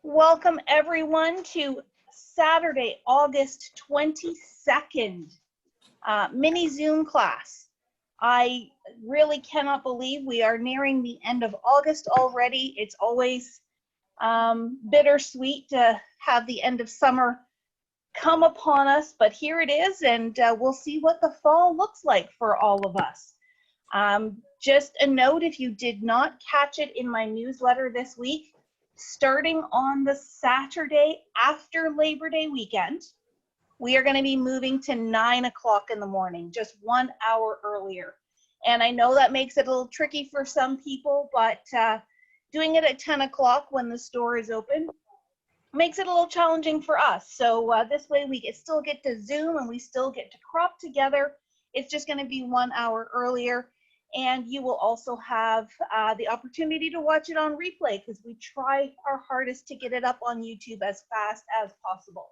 Welcome everyone to Saturday, August 22nd, mini Zoom class. I really cannot believe we are nearing the end of August already. It's always bittersweet to have the end of summer come upon us, but here it is, and we'll see what the fall looks like for all of us. Just a note, if you did not catch it in my newsletter this week, starting on the Saturday after Labor Day weekend, we are going to be moving to 9 o'clock in the morning, just 1 hour earlier. And I know that makes it a little tricky for some people, but doing it at 10 o'clock when the store is open makes it a little challenging for us. So this way we still get to Zoom and we still get to crop together. It's just going to be 1 hour earlier. And you will also have the opportunity to watch it on replay because we try our hardest to get it up on YouTube as fast as possible.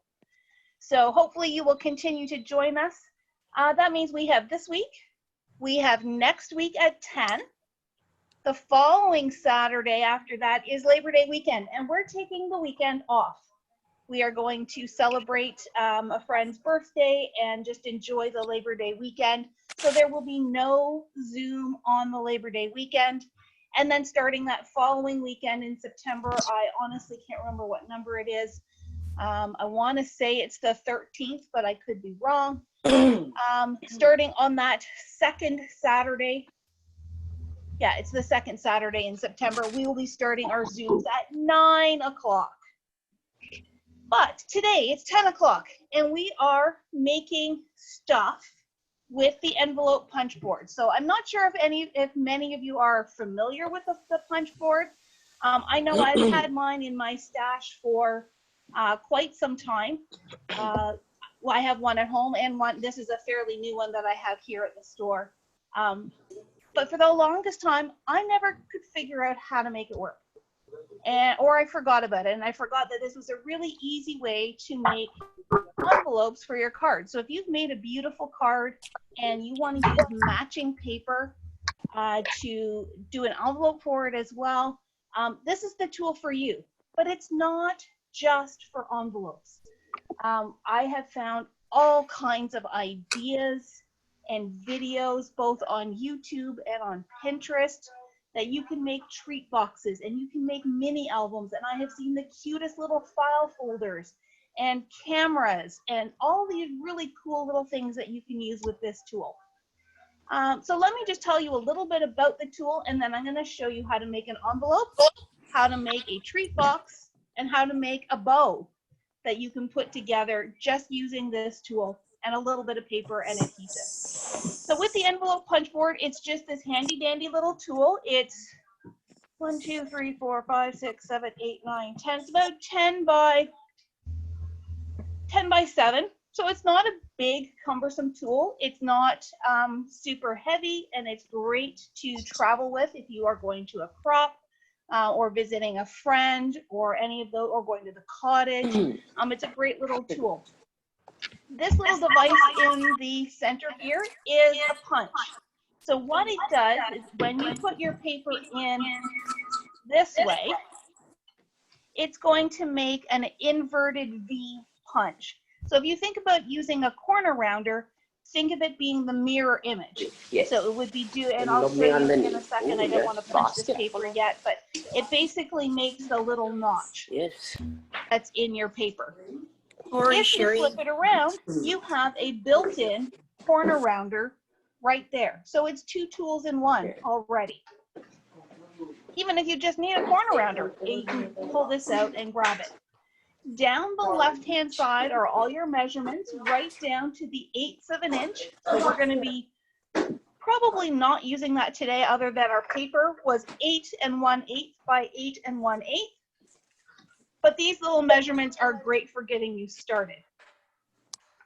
So hopefully you will continue to join us. That means we have this week, we have next week at 10. The following Saturday after that is Labor Day weekend, and we're taking the weekend off. We are going to celebrate a friend's birthday and just enjoy the Labor Day weekend. So there will be no Zoom on the Labor Day weekend. And then starting that following weekend in September, I honestly can't remember what number it is. I want to say it's the 13th, but I could be wrong. Starting on that second Saturday, yeah, it's the second Saturday in September, we will be starting our Zooms at 9 o'clock. But today it's 10 o'clock and we are making stuff with the envelope punch board. So I'm not sure if many of you are familiar with the punch board. I know I've had mine in my stash for quite some time. Well, I have one at home and this is a fairly new one that I have here at the store. But for the longest time, I never could figure out how to make it work. Or I forgot about it, and I forgot that this was a really easy way to make envelopes for your card. So if you've made a beautiful card and you want to use matching paper to do an envelope for it as well, this is the tool for you. But it's not just for envelopes. I have found all kinds of ideas and videos both on YouTube and on Pinterest that you can make treat boxes and you can make mini albums, and I have seen the cutest little file folders and cameras and all these really cool little things that you can use with this tool. So let me just tell you a little bit about the tool, and then I'm going to show you how to make an envelope, how to make a treat box, and how to make a bow that you can put together just using this tool and a little bit of paper and adhesive. So with the envelope punch board, it's just this handy dandy little tool. It's 1, 2, 3, 4, 5, 6, 7, 8, 9, 10. It's about 10 by 7. So it's not a big cumbersome tool. It's not super heavy, and it's great to travel with if you are going to a crop or visiting a friend or any of those, or going to the cottage. It's a great little tool. This little device in the center here is a punch. So what it does is when you put your paper in this way, it's going to make an inverted V punch. So if you think about using a corner rounder, think of it being the mirror image. Yes. So it would be and I'll show you in a second. I don't want to punch this paper yet, but it basically makes the little notch that's in your paper. If you flip it around, you have a built-in corner rounder right there. So it's 2 tools in one already. Even if you just need a corner rounder, you can pull this out and grab it. Down the left-hand side are all your measurements, right down to the 1/8 of an inch. So we're going to be probably not using that today, other than our paper was 8 1/8 by 8 1/8. But these little measurements are great for getting you started.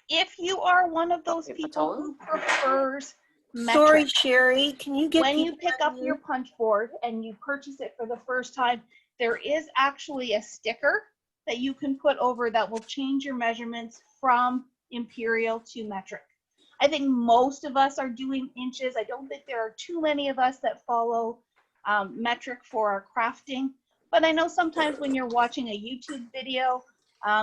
If you are one of those people who prefers metric, sorry, Sheri, can you get when you pick up your punch board and you purchase it for the first time, there is actually a sticker that you can put over that will change your measurements from imperial to metric. I think most of us are doing inches. I don't think there are too many of us that follow metric for our crafting, But I know sometimes when you're watching a YouTube video,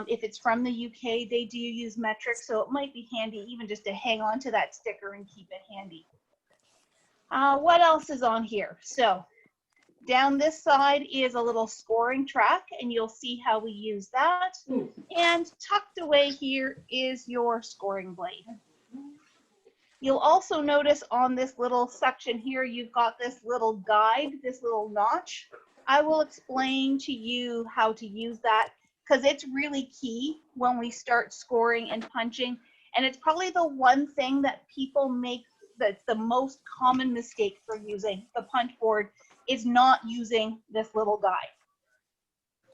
if it's from the UK, they do use metric, so it might be handy even just to hang on to that sticker and keep it handy. What else is on here? So down this side is a little scoring track, and you'll see how we use that. And tucked away here is your scoring blade. You'll also notice on this little section here, you've got this little guide, this little notch. I will explain to you how to use that because it's really key when we start scoring and punching. And it's probably the one thing that people make that's the most common mistake for using the punch board is not using this little guide.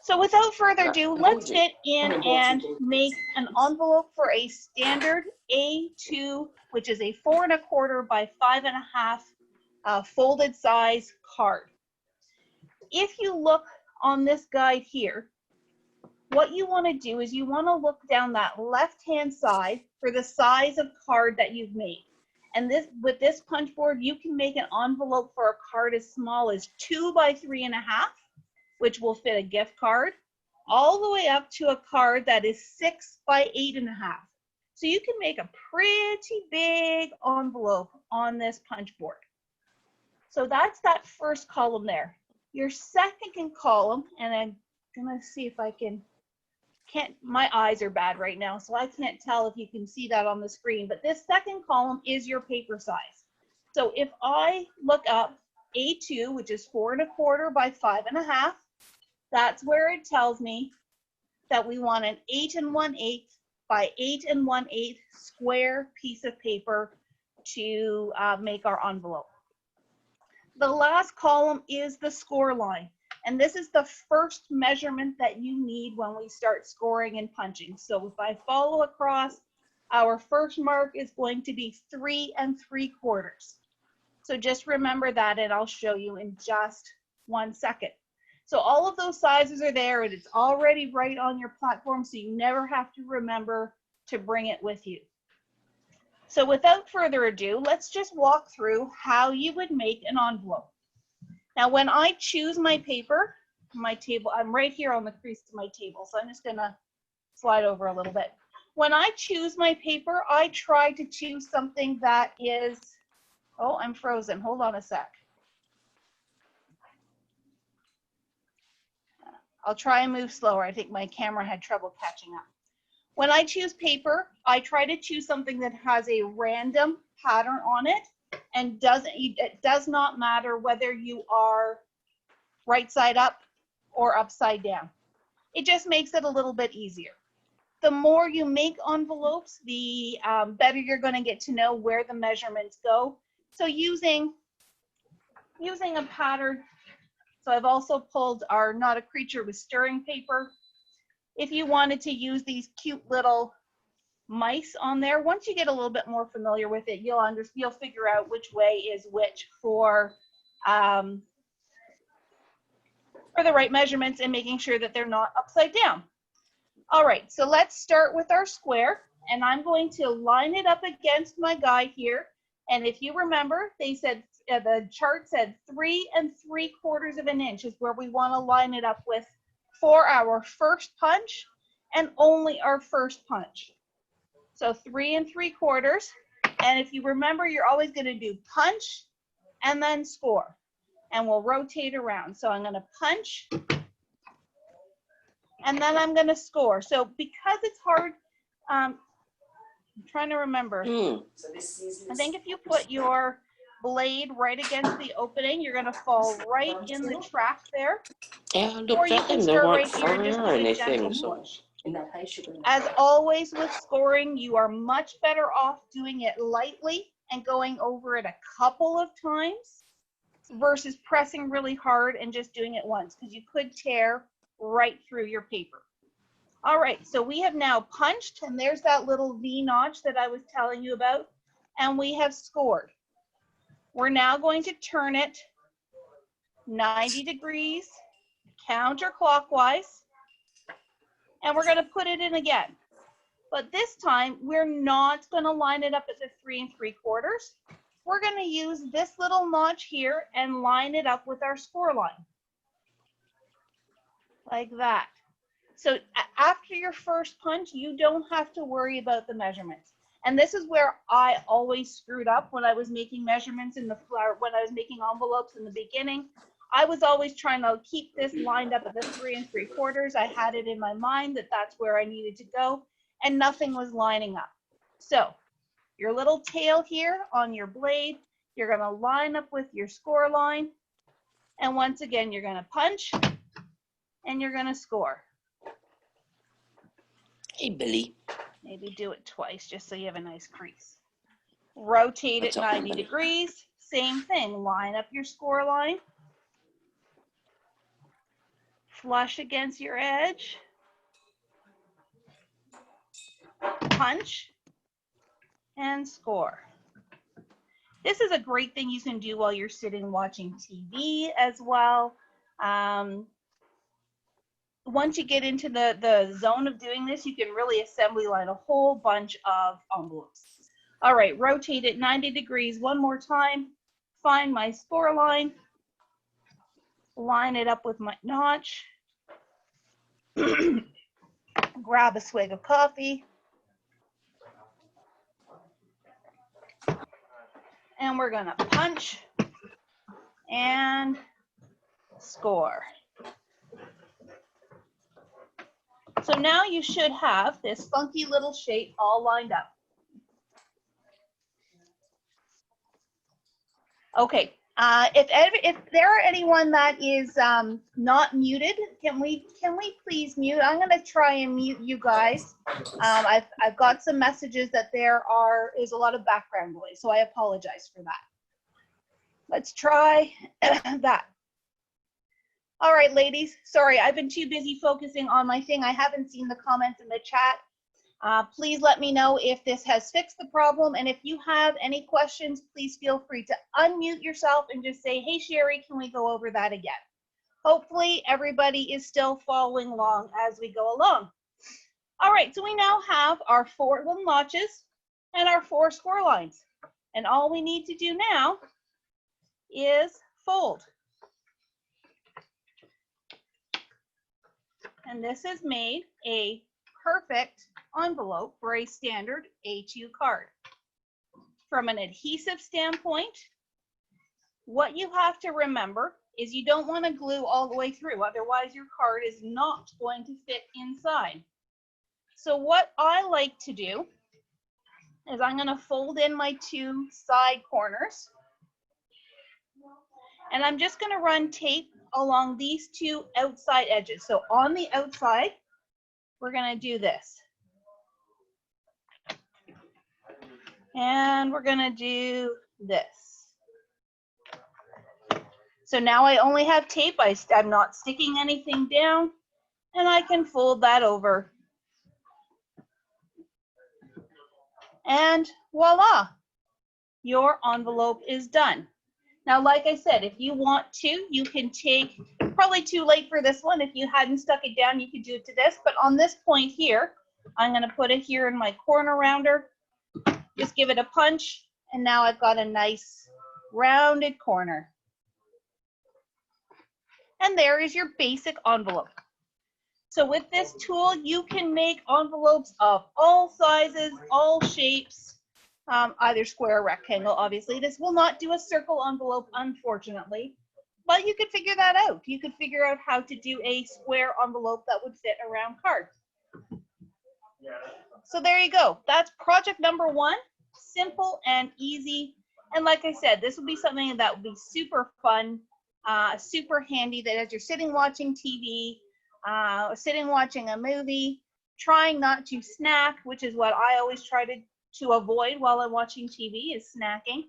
So without further ado, let's get in and make an envelope for a standard A2, which is a 4 1/4 by 5 1/2 folded size card. If you look on this guide here, what you want to do is you want to look down that left-hand side for the size of card that you've made. And this, with this punch board, you can make an envelope for a card as small as 2 by 3 1/2, which will fit a gift card, all the way up to a card that is 6 by 8 1/2. So you can make a pretty big envelope on this punch board. So that's that first column there. Your second column, and I'm gonna see if I can't, my eyes are bad right now, so I can't tell if you can see that on the screen, but this second column is your paper size. So if I look up A2, which is 4 1/4 by 5 1/2, that's where it tells me that we want an 8 1/8 by 8 1/8 square piece of paper to make our envelope. The last column is the score line. And this is the first measurement that you need when we start scoring and punching. So if I follow across, our first mark is going to be 3 3/4. So just remember that, and I'll show you in just 1 second. So all of those sizes are there, and it's already right on your platform, so you never have to remember to bring it with you. So without further ado, let's just walk through how you would make an envelope. Now, when I choose my paper, my table, I'm right here on the crease of my table, so I'm just gonna slide over a little bit. When I choose my paper, I try to choose something that is, oh, I'm frozen, hold on a sec. I'll try and move slower. I think my camera had trouble catching up. When I choose paper, I try to choose something that has a random pattern on it, and it does not matter whether you are right side up or upside down. It just makes it a little bit easier. The more you make envelopes, the better you're going to get to know where the measurements go. So using a pattern, so I've also pulled our Not a Creature with Stirring paper. If you wanted to use these cute little mice on there, once you get a little bit more familiar with it, you'll figure out which way is which for the right measurements and making sure that they're not upside down. All right, so let's start with our square, and I'm going to line it up against my guide here. And if you remember, they said the chart said 3 3/4 inches is where we want to line it up with for our first punch and only our first punch. So 3 3/4, and if you remember, you're always going to do punch and then score, and we'll rotate around. So I'm going to punch, and then I'm going to score. So because it's hard, I'm trying to remember. I think if you put your blade right against the opening, you're going to fall right in the track there. Yeah, Or you can start right here and just do a gentle push. As always with scoring, you are much better off doing it lightly and going over it a couple of times versus pressing really hard and just doing it once, because you could tear right through your paper. All right, so we have now punched, and there's that little V notch that I was telling you about, and we have scored. We're now going to turn it 90 degrees counterclockwise, and we're going to put it in again. But this time, we're not going to line it up at the 3 3/4. We're going to use this little notch here and line it up with our score line. like that. So after your first punch, you don't have to worry about the measurements. And this is where I always screwed up when I was making measurements in the flower, when I was making envelopes in the beginning. I was always trying to keep this lined up at the 3 3/4. I had it in my mind that that's where I needed to go, and nothing was lining up. So your little tail here on your blade, you're going to line up with your score line. And once again, you're going to punch and you're going to score. Hey, Billy. Maybe do it twice just so you have a nice crease. Rotate it 90 degrees. Same thing. Line up your score line. Flush against your edge. Punch and score. This is a great thing you can do while you're sitting watching TV as well. Once you get into the zone of doing this, you can really assembly line a whole bunch of envelopes. All right, rotate it 90 degrees one more time. Find my score line. Line it up with my notch. Grab a swig of coffee. And we're gonna punch and score. So now you should have this funky little shape all lined up. Okay, if there are anyone that is not muted, can we please mute? I'm gonna try and mute you guys. I've got some messages that there is a lot of background noise, so I apologize for that. Let's try that. All right, ladies, sorry, I've been too busy focusing on my thing. I haven't seen the comments in the chat. Please let me know if this has fixed the problem. And if you have any questions, please feel free to unmute yourself and just say, hey, Sheri, can we go over that again? Hopefully everybody is still following along as we go along. All right, so we now have our 4 little notches and our 4 score lines. And all we need to do now is fold. And this has made a perfect envelope for a standard A2 card. From an adhesive standpoint, what you have to remember is you don't want to glue all the way through, otherwise your card is not going to fit inside. So what I like to do is I'm going to fold in my 2 side corners, and I'm just going to run tape along these 2 outside edges. So on the outside, we're going to do this. And we're going to do this. So now I only have tape. I'm not sticking anything down, and I can fold that over. And voila, your envelope is done. Now, like I said, if you want to, you can take, probably too late for this one. If you hadn't stuck it down, you could do it to this. But on this point here, I'm going to put it here in my corner rounder. Just give it a punch, and now I've got a nice rounded corner. And there is your basic envelope. So with this tool, you can make envelopes of all sizes, all shapes. Either square or rectangle, obviously. This will not do a circle envelope, unfortunately, but you could figure that out. You could figure out how to do a square envelope that would fit a round card. So there you go. That's project number 1, simple and easy. And like I said, this will be something that will be super fun, super handy, that as you're sitting watching TV, sitting watching a movie, trying not to snack, which is what I always try to avoid while I'm watching TV, is snacking.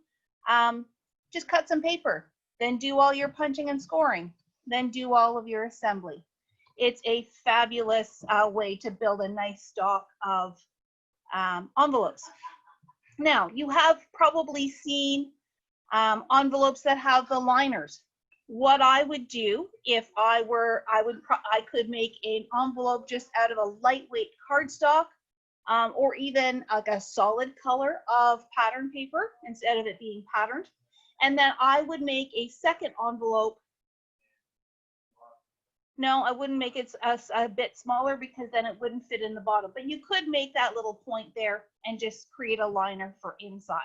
Just cut some paper, then do all your punching and scoring, then do all of your assembly. It's a fabulous way to build a nice stock of envelopes. Now, you have probably seen envelopes that have the liners. What I would do if I could make an envelope just out of a lightweight cardstock, or even like a solid color of pattern paper instead of it being patterned. And then I would make a second envelope No, I wouldn't make it a bit smaller because then it wouldn't fit in the bottom. But you could make that little point there and just create a liner for inside.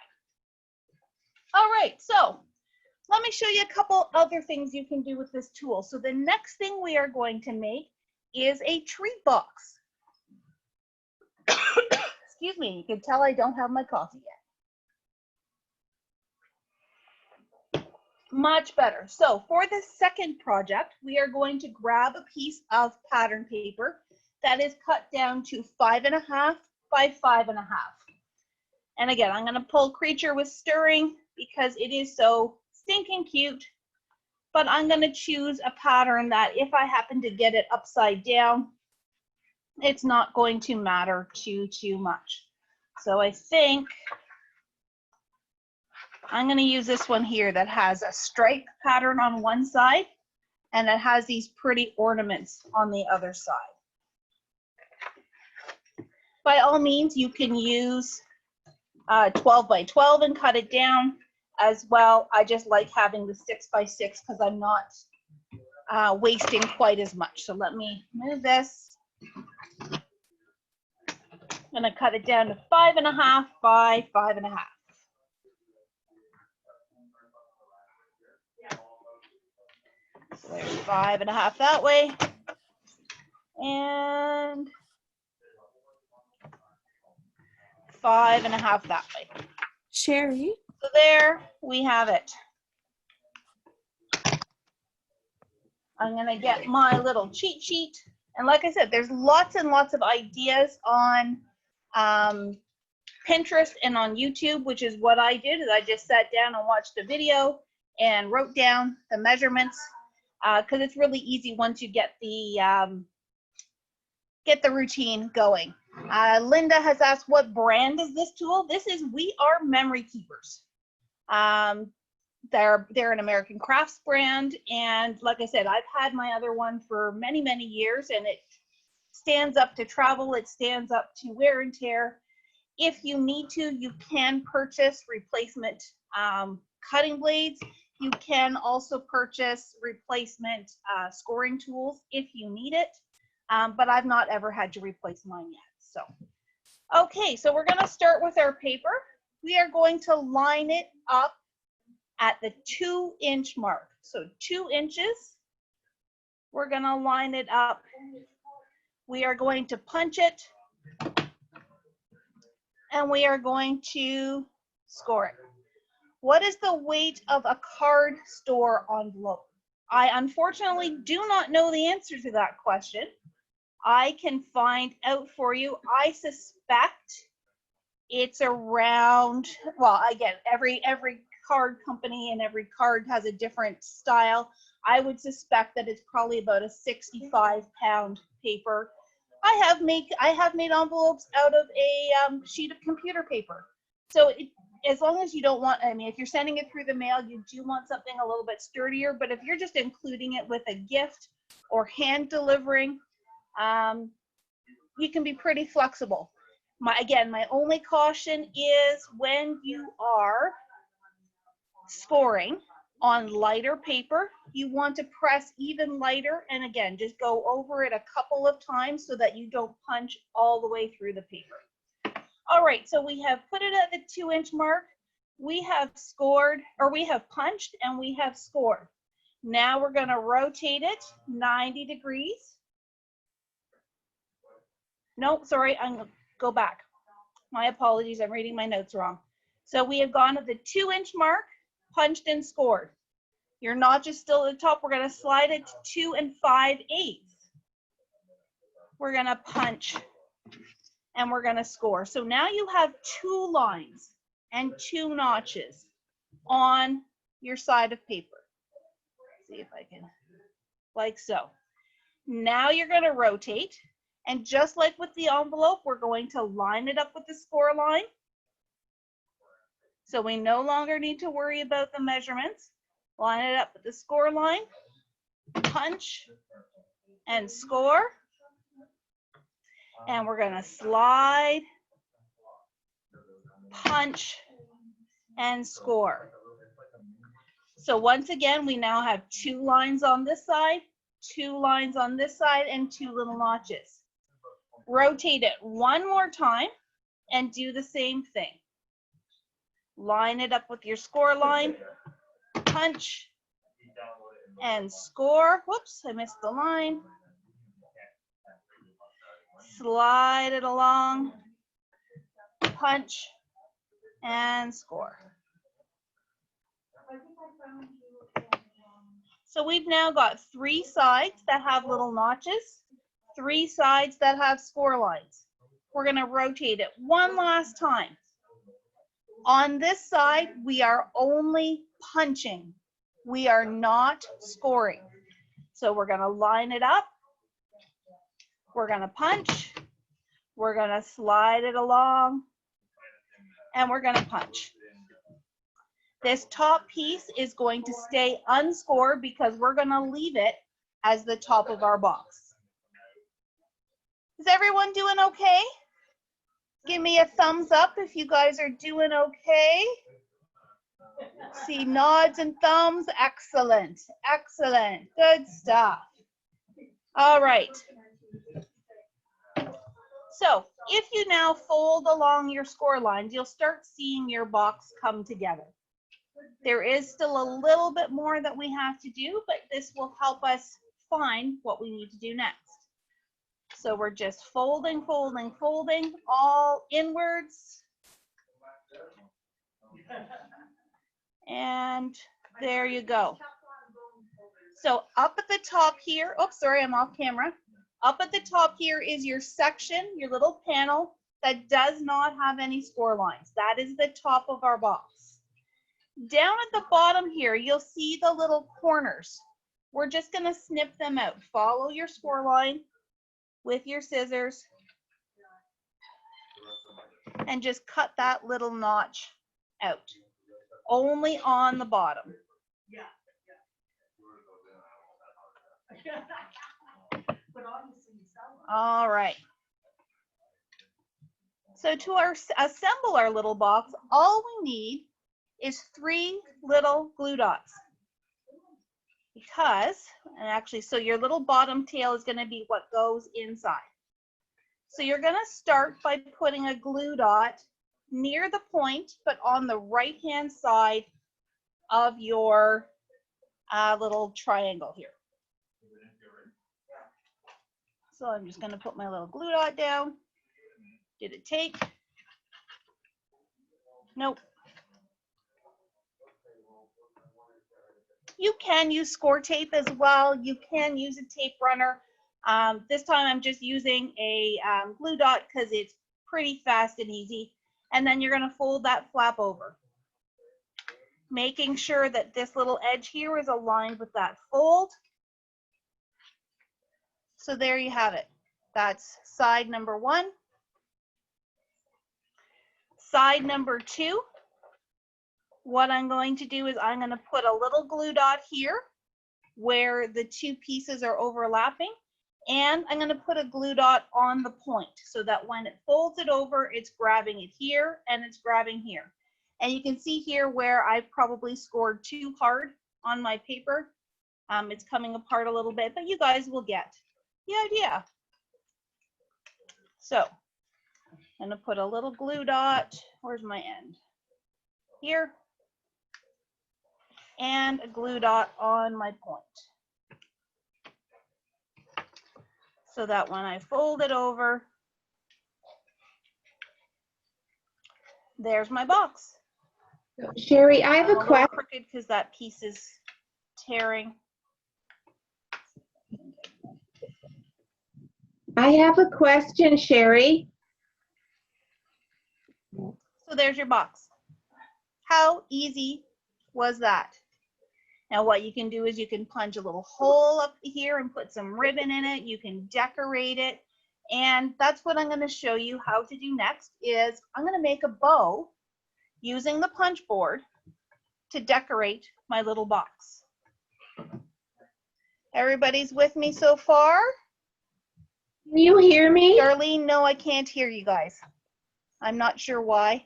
All right, so let me show you a couple other things you can do with this tool. So the next thing we are going to make is a treat box. Excuse me, you can tell I don't have my coffee yet. Much better. So for the second project, we are going to grab a piece of pattern paper that is cut down to 5.5 by 5.5. And again, I'm going to pull Creature with Stirring because it is so stinking cute. But I'm going to choose a pattern that if I happen to get it upside down, it's not going to matter too much. So I think I'm going to use this one here that has a stripe pattern on one side and it has these pretty ornaments on the other side. By all means, you can use 12 by 12 and cut it down as well. I just like having the 6 by 6 because I'm not wasting quite as much. So let me move this. I'm going to cut it down to 5.5 by 5.5. So there's 5.5 that way, and 5.5 that way. Sheri? So there we have it. I'm going to get my little cheat sheet. And like I said, there's lots and lots of ideas on Pinterest and on YouTube, which is what I did. Is I just sat down and watched a video and wrote down the measurements because it's really easy once you get the routine going. Linda has asked, what brand is this tool? This is We Are Memory Keepers. They're an American crafts brand, and like I said, I've had my other one for many years, and it stands up to travel. It stands up to wear and tear. If you need to, you can purchase replacement cutting blades. You can also purchase replacement scoring tools if you need it, but I've not ever had to replace mine yet. So, okay, so we're going to start with our paper. We are going to line it up at the 2-inch mark. So 2 inches, we're going to line it up. We are going to punch it, and we are going to score it. What is the weight of a card store envelope? I unfortunately do not know the answer to that question. I can find out for you. I suspect it's around, well, again, every card company and every card has a different style. I would suspect that it's probably about a 65-pound paper. I have made envelopes out of a sheet of computer paper. So as long as you don't want, I mean, if you're sending it through the mail, you do want something a little bit sturdier. But if you're just including it with a gift or hand delivering, you can be pretty flexible. Again, my only caution is when you are scoring on lighter paper, you want to press even lighter, and again, just go over it a couple of times so that you don't punch all the way through the paper. All right, so we have put it at the 2-inch mark. We have scored, or we have punched, and we have scored. Now we're going to rotate it 90 degrees. Nope, sorry, I'm going to go back. My apologies, I'm reading my notes wrong. So we have gone at the 2-inch mark, punched and scored. Your notch is still at the top. We're going to slide it to 2 5/8. We're going to punch and we're going to score. So now you have 2 lines and 2 notches on your side of paper. Let's see if I can, like so. Now you're going to rotate, and just like with the envelope, we're going to line it up with the score line. So we no longer need to worry about the measurements. Line it up with the score line, punch and score. And we're going to slide, punch, and score. So once again, we now have 2 lines on this side 2 lines on this side and 2 little notches. Rotate it one more time and do the same thing. Line it up with your score line, punch, and score. Whoops, I missed the line. Slide it along, punch, and score. So we've now got 3 sides that have little notches, 3 sides that have score lines. We're going to rotate it one last time. On this side, we are only punching. We are not scoring. So we're going to line it up. We're going to punch. We're going to slide it along. And we're going to punch. This top piece is going to stay unscored because we're going to leave it as the top of our box. Is everyone doing okay? Give me a thumbs up if you guys are doing okay. See nods and thumbs. Excellent. Excellent. Good stuff. All right. So if you now fold along your score lines, you'll start seeing your box come together. There is still a little bit more that we have to do, but this will help us find what we need to do next. So we're just folding, folding, folding, all inwards. And there you go. So up at the top here, oh, sorry, I'm off camera. Up at the top here is your section, your little panel that does not have any score lines. That is the top of our box. Down at the bottom here, you'll see the little corners. We're just going to snip them out. Follow your score line with your scissors and just cut that little notch out. Only on the bottom. All right. So to assemble our little box, all we need is 3 little glue dots. Because, and actually, so your little bottom tail is going to be what goes inside. So you're going to start by putting a glue dot near the point, but on the right-hand side of your little triangle here. So I'm just going to put my little glue dot down. Did it take? Nope. You can use score tape as well. You can use a tape runner. This time I'm just using a glue dot because it's pretty fast and easy. And then you're going to fold that flap over, making sure that this little edge here is aligned with that fold. So there you have it. That's side number 1. Side number 2, what I'm going to do is I'm going to put a little glue dot here where the 2 pieces are overlapping, and I'm going to put a glue dot on the point so that when it folds it over, it's grabbing it here and it's grabbing here. And you can see here where I probably scored too hard on my paper. It's coming apart a little bit, but you guys will get the idea. So I'm going to put a little glue dot, where's my end? Here. And a glue dot on my point. So that when I fold it over, there's my box. Sheri, I have a question. Crooked because that piece is tearing. I have a question, Sheri. So there's your box. How easy was that? Now what you can do is you can punch a little hole up here and put some ribbon in it. You can decorate it. And that's what I'm going to show you how to do next is I'm going to make a bow using the punch board to decorate my little box. Everybody's with me so far? Can you hear me? Darlene, no, I can't hear you guys. I'm not sure why.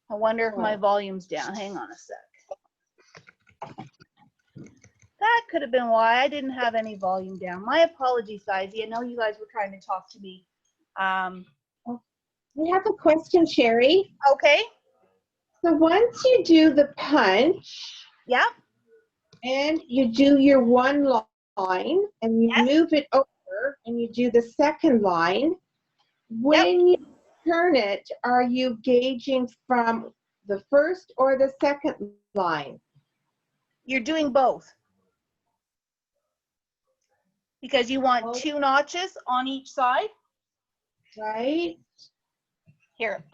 I wonder if my volume's down. Hang on a sec. That could have been why I didn't have any volume down. My apologies, guys. I know you guys were trying to talk to me. We have a question, Sheri. Okay. So once you do the punch Yep. and you do your one line and you Yes. move it over and you do the second line, when you turn it, are you gauging from the first or the second line? You're doing both. Because you want 2 notches on each side. Right? Here,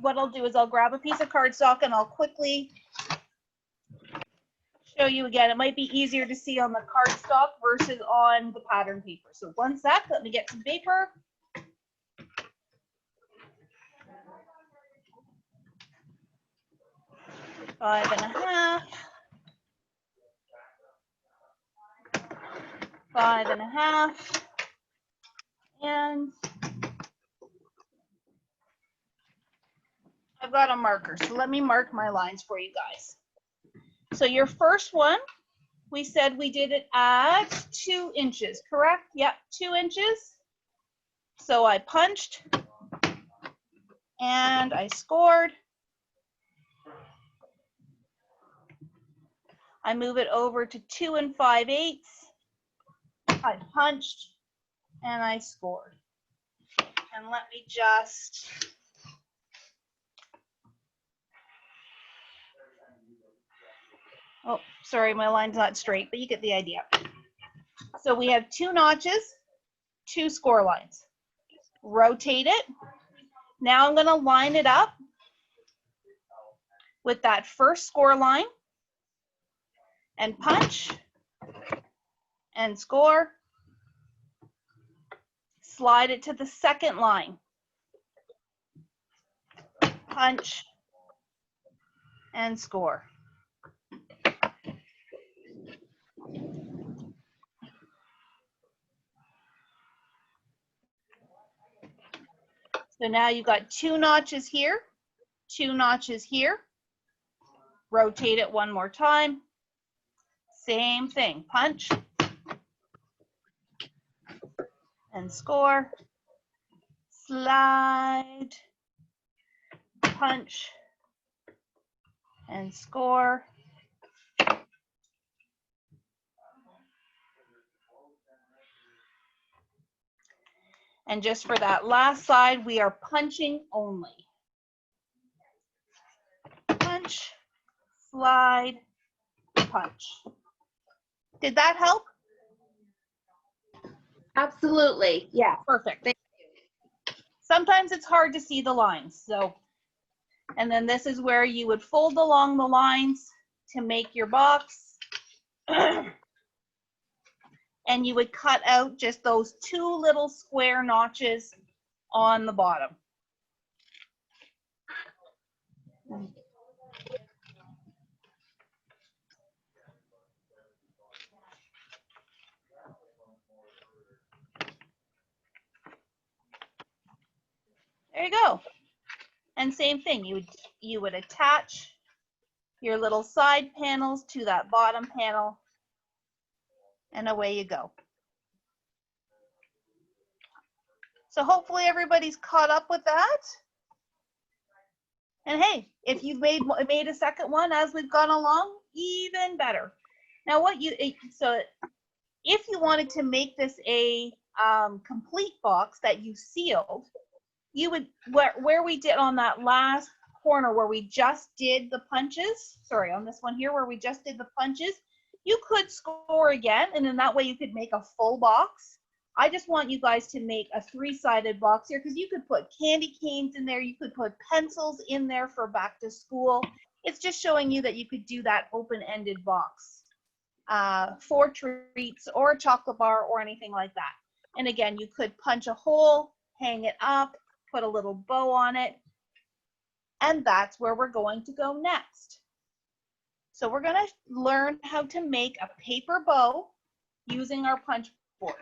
what I'll do is I'll grab a piece of cardstock and I'll quickly show you again. It might be easier to see on the cardstock versus on the pattern paper. So one sec, let me get some paper. Five and a half. 5 and a half. And I've got a marker, so let me mark my lines for you guys. So your first one, we said we did it at 2 inches, correct? Yep, 2 inches. So I punched and I scored. I move it over to 2 5/8. I punched and I scored. And let me just oh, sorry, my line's not straight, but you get the idea. So we have 2 notches, 2 score lines. Rotate it. Now I'm going to line it up with that first score line and punch and score. Slide it to the second line. Punch and score. So now you've got 2 notches here, 2 notches here. Rotate it one more time. Same thing. Punch and score. Slide, punch and score. And just for that last side, we are punching only. Punch, slide, punch. Did that help? Absolutely. Yeah. Perfect. Sometimes it's hard to see the lines. So, and then this is where you would fold along the lines to make your box. And you would cut out just those 2 little square notches on the bottom. There you go. And same thing, you would attach your little side panels to that bottom panel, and away you go. So hopefully everybody's caught up with that. And hey, if you've made a second one as we've gone along, even better. Now so if you wanted to make this a complete box that you sealed, you would, where we did on that last corner where we just did the punches, sorry, on this one here where we just did the punches, you could score again, and then that way you could make a full box. I just want you guys to make a 3-sided box here, because you could put candy canes in there, you could put pencils in there for back to school. It's just showing you that you could do that open-ended box for treats or a chocolate bar or anything like that. And again, you could punch a hole, hang it up, put a little bow on it, and that's where we're going to go next. So we're going to learn how to make a paper bow using our punch board.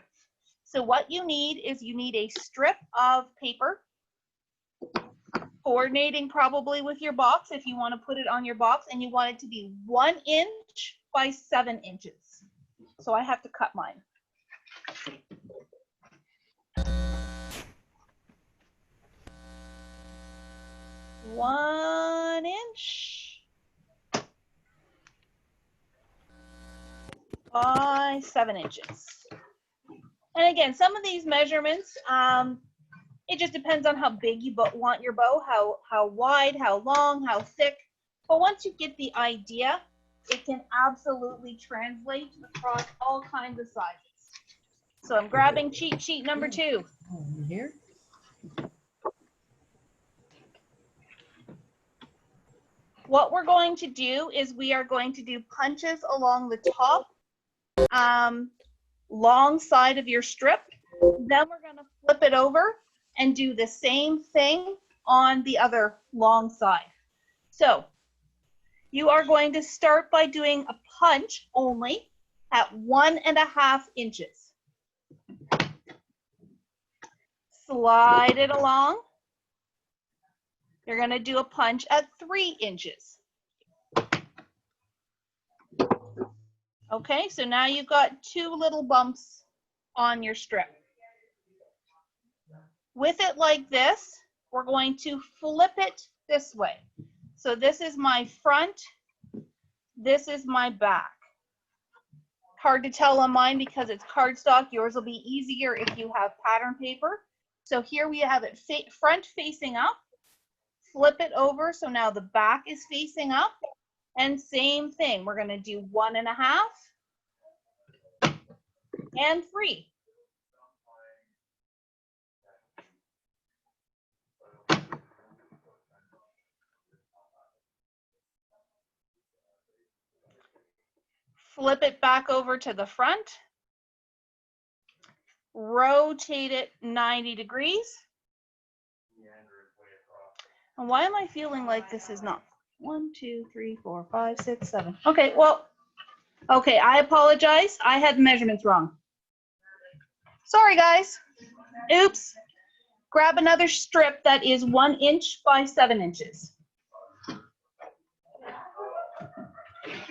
So what you need is you need a strip of paper, coordinating probably with your box if you want to put it on your box, and you want it to be 1 inch by 7 inches. So I have to cut mine. One inch by 7 inches. And again, some of these measurements, it just depends on how big you want your bow, how wide, how long, how thick. But once you get the idea, it can absolutely translate across all kinds of sizes. So I'm grabbing cheat sheet number 2. Here. What we're going to do is we are going to do punches along the top long side of your strip. Then we're going to flip it over and do the same thing on the other long side. So you are going to start by doing a punch only at 1.5 inches. Slide it along. You're going to do a punch at 3 inches. Okay, so now you've got 2 little bumps on your strip. With it like this, we're going to flip it this way. So this is my front, this is my back. Hard to tell on mine because it's cardstock. Yours will be easier if you have pattern paper. So here we have it front facing up. Flip it over, so now the back is facing up. And same thing, we're going to do 1.5 and 3. Flip it back over to the front. Rotate it 90 degrees. And why am I feeling like this is not? 1, 2, 3, 4, 5, 6, 7. Okay, well, okay, I apologize. I had measurements wrong. Sorry, guys. Oops. Grab another strip that is 1 inch by 7 inches.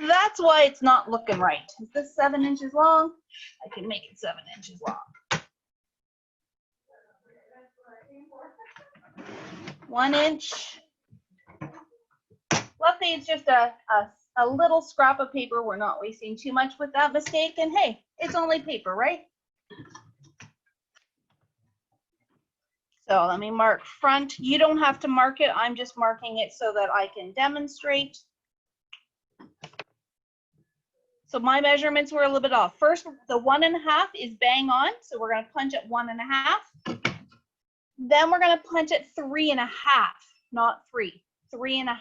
That's why it's not looking right. Is this 7 inches long? I can make it 7 inches long. 1 inch. Luckily, it's just a little scrap of paper. We're not wasting too much with that mistake. And hey, it's only paper, right? So let me mark front. You don't have to mark it. I'm just marking it so that I can demonstrate. So my measurements were a little bit off. First, the 1.5 is bang on. So we're going to punch at 1.5. Then we're going to punch at 3.5, not 3, 3.5.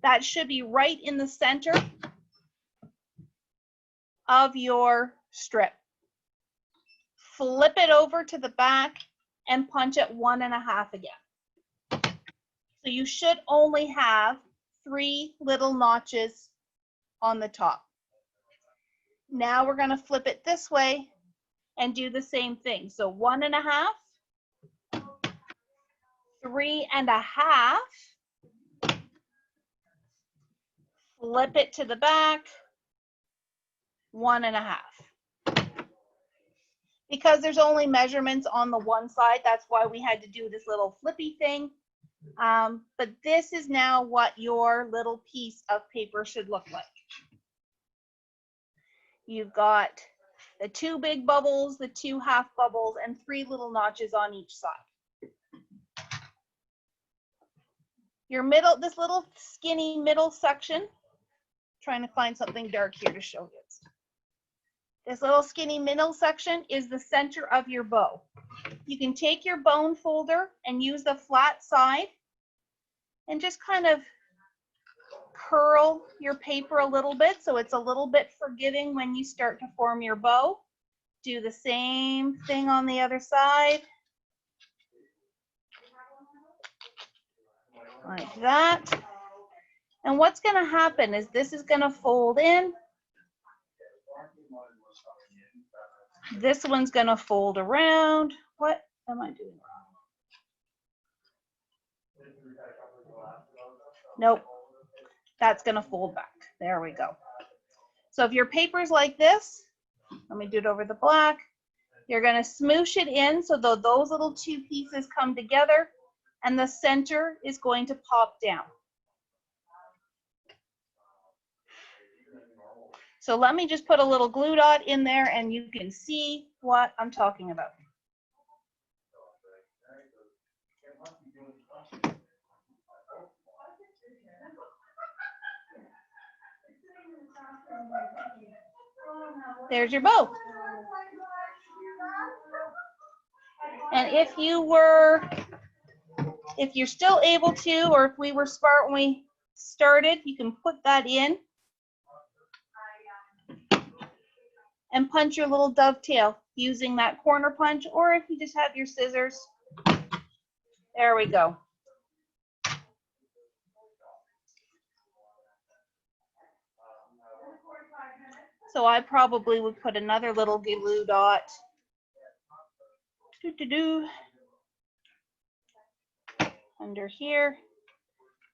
That should be right in the center of your strip. Flip it over to the back and punch at 1.5 again. So you should only have 3 little notches on the top. Now we're going to flip it this way and do the same thing. So 1.5, 3.5, flip it to the back, 1.5. Because there's only measurements on the one side, that's why we had to do this little flippy thing. But this is now what your little piece of paper should look like. You've got the 2 big bubbles, the 2 half bubbles, and 3 little notches on each side. Your middle, this little skinny middle section, trying to find something dark here to show you. This little skinny middle section is the center of your bow. You can take your bone folder and use the flat side and just kind of curl your paper a little bit so it's a little bit forgiving when you start to form your bow. Do the same thing on the other side. Like that. And what's going to happen is this is going to fold in. This one's going to fold around. What am I doing wrong? Nope. That's going to fold back. There we go. So if your paper's like this, let me do it over the black. You're going to smoosh it in so that those little two pieces come together and the center is going to pop down. So let me just put a little glue dot in there and you can see what I'm talking about. There's your bow. And if you're still able to, or if we were smart when we started, you can put that in and punch your little dovetail using that corner punch, or if you just have your scissors. There we go. So I probably would put another little glue dot under here,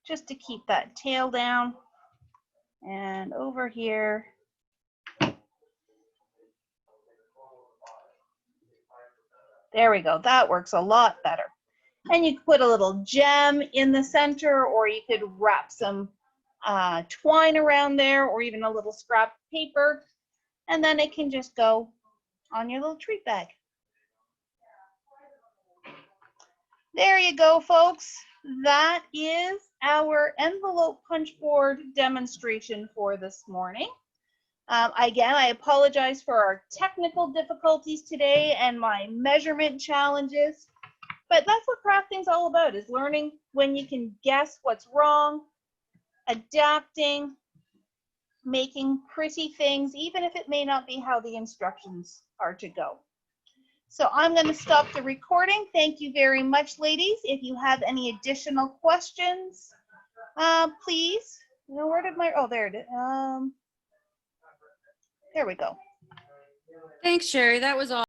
just to keep that tail down, and over here. There we go. That works a lot better. And you could put a little gem in the center, or you could wrap some twine around there, or even a little scrap paper, and then it can just go on your little treat bag. There you go, folks. That is our envelope punch board demonstration for this morning. Again, I apologize for our technical difficulties today and my measurement challenges, but that's what crafting's all about, is learning when you can guess what's wrong, adapting, making pretty things, even if it may not be how the instructions are to go. So I'm going to stop the recording. Thank you very much, ladies. If you have any additional questions, please. Where did my, oh, there it is. There we go. Thanks, Sheri. That was all.